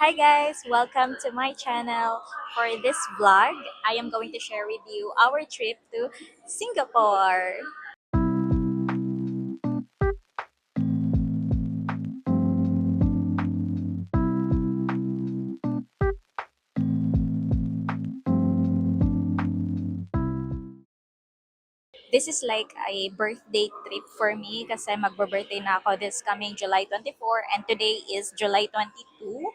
Hi guys, welcome to my channel. For this vlog, I am going to share with you our trip to Singapore. This is like a birthday trip for me kasi magbe-birthday na ako this coming July 24 and today is July 22.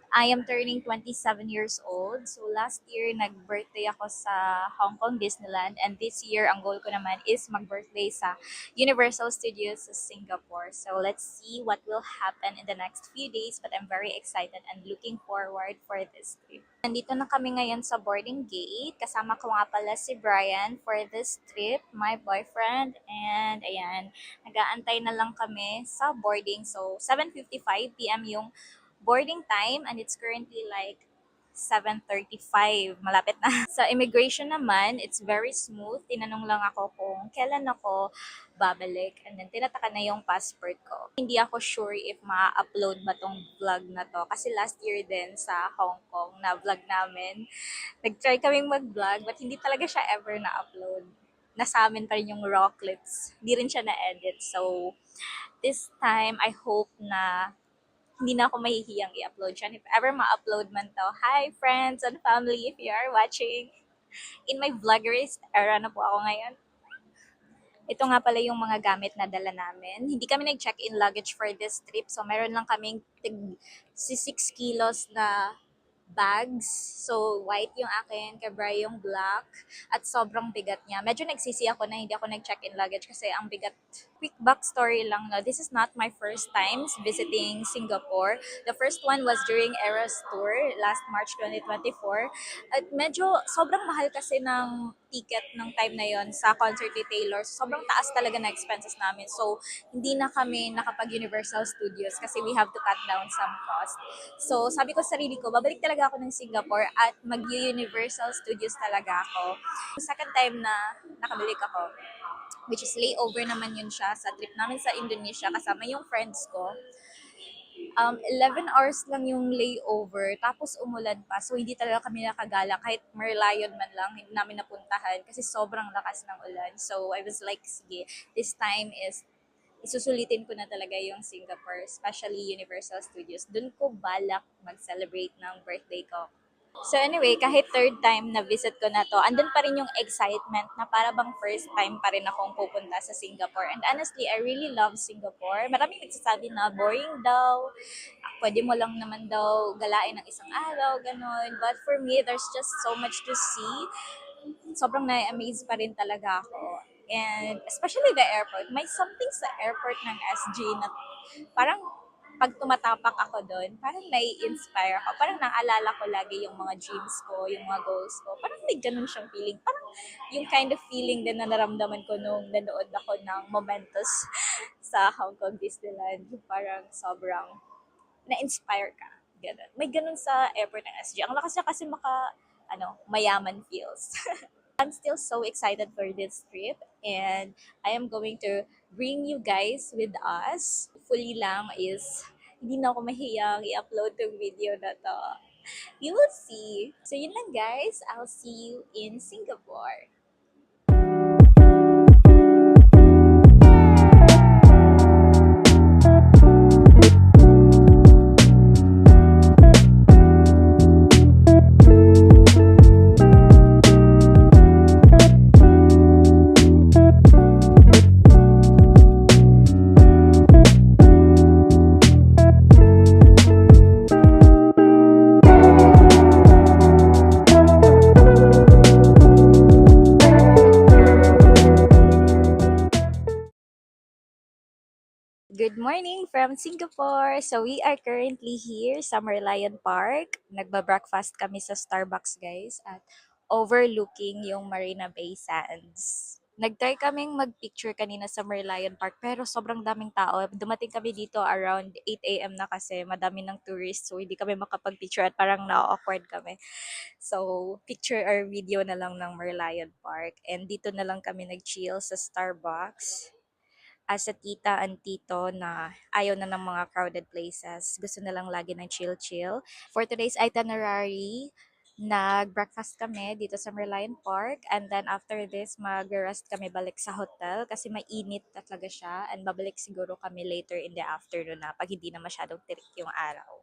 I am turning 27 years old. So last year, nag-birthday ako sa Hong Kong Disneyland. And this year, ang goal ko naman is mag-birthday sa Universal Studios sa Singapore. So let's see what will happen in the next few days. But I'm very excited and looking forward for this trip. Nandito na kami ngayon sa boarding gate. Kasama ko nga pala si Brian for this trip, my boyfriend. And ayan, nag-aantay na lang kami sa boarding. So 7:55 p.m. yung boarding time and it's currently like 7:35. Malapit na. Sa immigration naman, it's very smooth. Tinanong lang ako kung kailan ako babalik and then tinataka na yung passport ko. Hindi ako sure if ma-upload ba tong vlog na to kasi last year din sa Hong Kong na vlog namin. Nag-try kaming mag-vlog but hindi talaga siya ever na-upload. Nasa amin pa rin yung raw clips. Hindi rin siya na-edit. So, this time, I hope na hindi na ako mahihiyang i-upload siya. If ever ma-upload man to, hi friends and family if you are watching. In my vloggerist era na po ako ngayon. Ito nga pala yung mga gamit na dala namin. Hindi kami nag-check-in luggage for this trip. So, meron lang kaming 6 kilos na bags. So, white yung akin, kabray yung black, at sobrang bigat niya. Medyo nagsisi ako na hindi ako nag-check-in luggage kasi ang bigat. Quick backstory lang, no? This is not my first times visiting Singapore. The first one was during Eras Tour last March 2024. At medyo sobrang mahal kasi ng ticket ng time na yon sa concert ni Taylor. Sobrang taas talaga na expenses namin. So, hindi na kami nakapag-Universal Studios kasi we have to cut down some cost. So, sabi ko sa sarili ko, babalik talaga ako ng Singapore at mag-Universal Studios talaga ako. Second time na nakabalik ako, which is layover naman yun siya sa trip namin sa Indonesia kasama yung friends ko. 11 hours lang yung layover, tapos umulan pa. So, hindi talaga kami nakagala. Kahit Merlion man lang, hindi namin napuntahan kasi sobrang lakas ng ulan. So, I was like, sige, this time is isusulitin ko na talaga yung Singapore, especially Universal Studios. Doon ko balak mag-celebrate ng birthday ko. So anyway, kahit third time na visit ko na to, andun pa rin yung excitement na para bang first time pa rin akong pupunta sa Singapore. And honestly, I really love Singapore. Maraming nagsasabi na boring daw, pwede mo lang naman daw galain ng isang araw, ganun. But for me, there's just so much to see. Sobrang na-amaze pa rin talaga ako. And especially the airport. May something sa airport ng SG na parang pag tumatapak ako doon, parang nai-inspire ako. Parang naalala ko lagi yung mga dreams ko, yung mga goals ko. Parang may ganun siyang feeling. Parang yung kind of feeling din na naramdaman ko nung nanood ako ng Momentos sa Hong Kong Disneyland. Yung parang sobrang na-inspire ka. Ganun. May ganun sa airport ng SG. Ang lakas niya kasi mayaman feels. I'm still so excited for this trip and I am going to bring you guys with us. Hopefully lang is hindi na ako mahiyang i-upload tong video na to. You will see. So yun lang guys. I'll see you in Singapore. Good morning from Singapore. So we are currently here sa Merlion Park. Nagba-breakfast kami sa Starbucks guys at overlooking yung Marina Bay Sands. Nag-try kaming mag-picture kanina sa Merlion Park pero sobrang daming tao. Dumating kami dito around 8 a.m. na kasi madami ng tourists so hindi kami makapag-picture at parang na-awkward kami. So picture or video na lang ng Merlion Park and dito na lang kami nag-chill sa Starbucks. as a tita and tito na ayaw na ng mga crowded places. Gusto na lang lagi ng chill-chill. For today's itinerary, nag-breakfast kami dito sa Merlion Park, and then after this, mag-rest kami balik sa hotel kasi mainit na talaga siya, and babalik siguro kami later in the afternoon na pag hindi na masyadong tirik yung araw.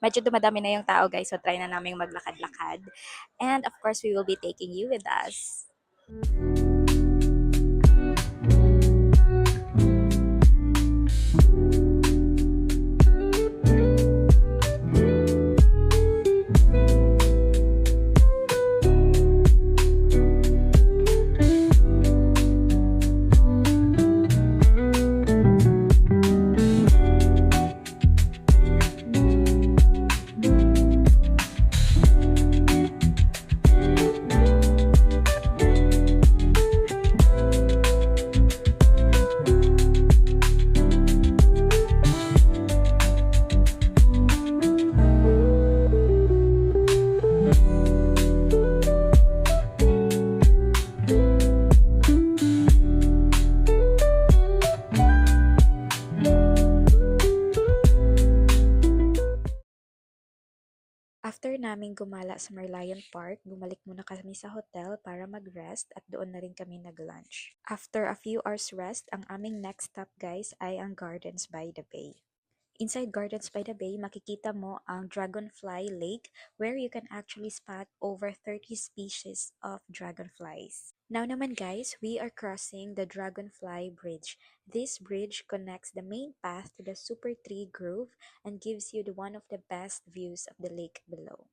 Medyo dumadami na yung tao guys, so try na namin maglakad-lakad. And of course, we will be taking you with us. After naming gumala sa Merlion Park, bumalik muna kami sa hotel para mag-rest at doon na rin kami nag-lunch. After a few hours rest, ang aming next stop guys ay ang Gardens by the Bay. Inside Gardens by the Bay, makikita mo ang Dragonfly Lake where you can actually spot over 30 species of dragonflies. Now naman guys, we are crossing the Dragonfly Bridge. This bridge connects the main path to the Super Tree Grove and gives you one of the best views of the lake below.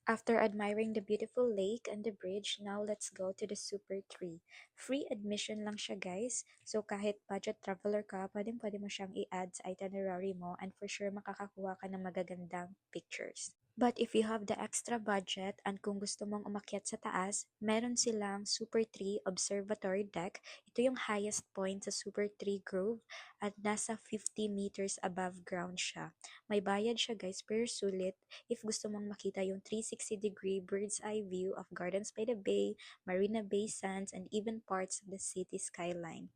After admiring the beautiful lake and the bridge, now let's go to the Super Tree. Free admission lang siya guys, so kahit budget traveler ka, pwede mo siyang i-add sa itinerary mo and for sure makakakuha ka ng magagandang pictures. But if you have the extra budget and kung gusto mong umakyat sa taas, meron silang Super Tree Observatory Deck. Ito yung highest point sa Super Tree Grove at nasa 50 meters above ground siya. May bayad siya guys per sulit if gusto mong makita yung 360-degree bird's eye view of Gardens by the Bay, Marina Bay Sands, and even parts of the city skyline.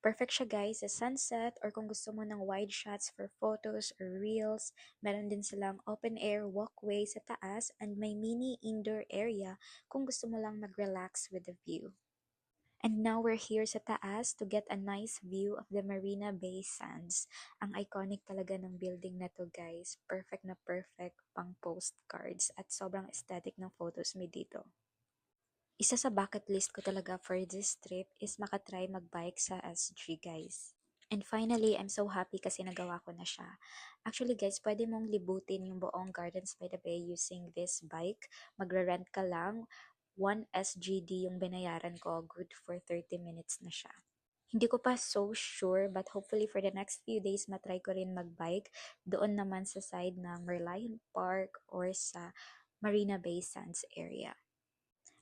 Perfect siya guys sa sunset or kung gusto mo ng wide shots for photos or reels. Meron din silang open air walkway sa taas and may mini indoor area kung gusto mo lang mag-relax with the view. And now we're here sa taas to get a nice view of the Marina Bay Sands. Ang iconic talaga ng building na to guys. Perfect na perfect pang postcards at sobrang aesthetic ng photos mo dito. Isa sa bucket list ko talaga for this trip is makatry magbike sa SG guys. And finally, I'm so happy kasi nagawa ko na siya. Actually guys, pwede mong libutin yung buong Gardens by the Bay using this bike. Magre-rent ka lang. 1 SGD yung binayaran ko. Good for 30 minutes na siya. Hindi ko pa so sure but hopefully for the next few days matry ko rin magbike doon naman sa side ng Merlion Park or sa Marina Bay Sands area.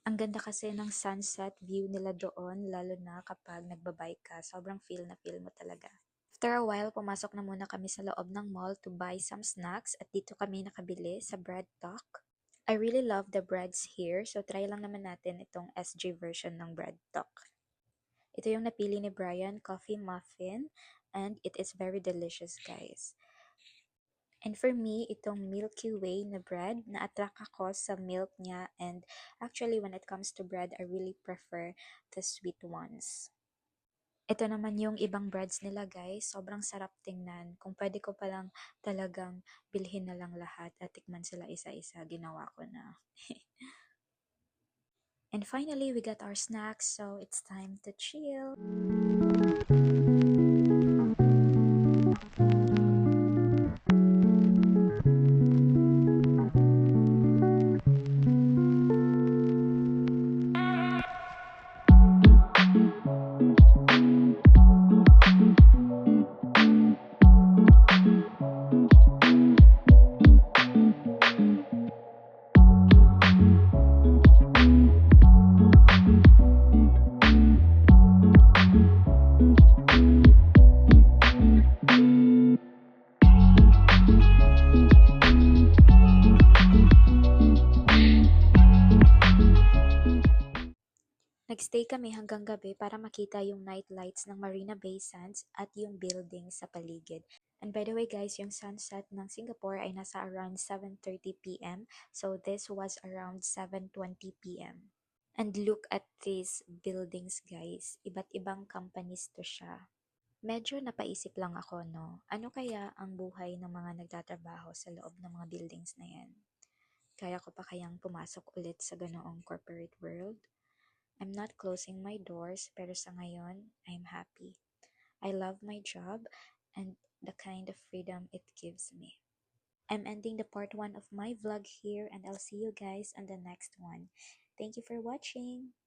Ang ganda kasi ng sunset view nila doon, lalo na kapag nagbabike ka. Sobrang feel na feel mo talaga. After a while, pumasok na muna kami sa loob ng mall to buy some snacks at dito kami nakabili sa Bread Talk. I really love the breads here, so try lang naman natin itong SG version ng Bread Talk. Ito yung napili ni Brian, coffee muffin, and it is very delicious guys. And for me, itong Milky Way na bread, na-attract ako sa milk niya. And actually, when it comes to bread, I really prefer the sweet ones. Ito naman yung ibang breads nila guys. Sobrang sarap tingnan. Kung pwede ko palang talagang bilhin na lang lahat at tikman sila isa-isa, ginawa ko na. And finally, we got our snacks, so it's time to chill. Nagstay kami hanggang gabi para makita yung night lights ng Marina Bay Sands at yung building sa paligid. And by the way guys, yung sunset ng Singapore ay nasa around 7:30 p.m. So this was around 7:20 p.m. And look at these buildings guys. Iba't ibang companies to siya. Medyo napaisip lang ako, no? Ano kaya ang buhay ng mga nagtatrabaho sa loob ng mga buildings na yan? Kaya ko pa kayang pumasok ulit sa ganoong corporate world? I'm not closing my doors, pero sa ngayon, I'm happy. I love my job and the kind of freedom it gives me. I'm ending the part 1 of my vlog here, and I'll see you guys on the next one. Thank you for watching.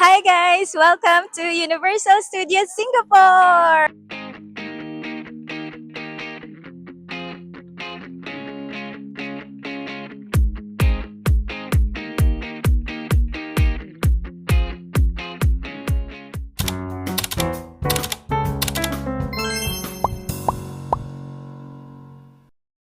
Hi guys! Welcome to Universal Studios Singapore!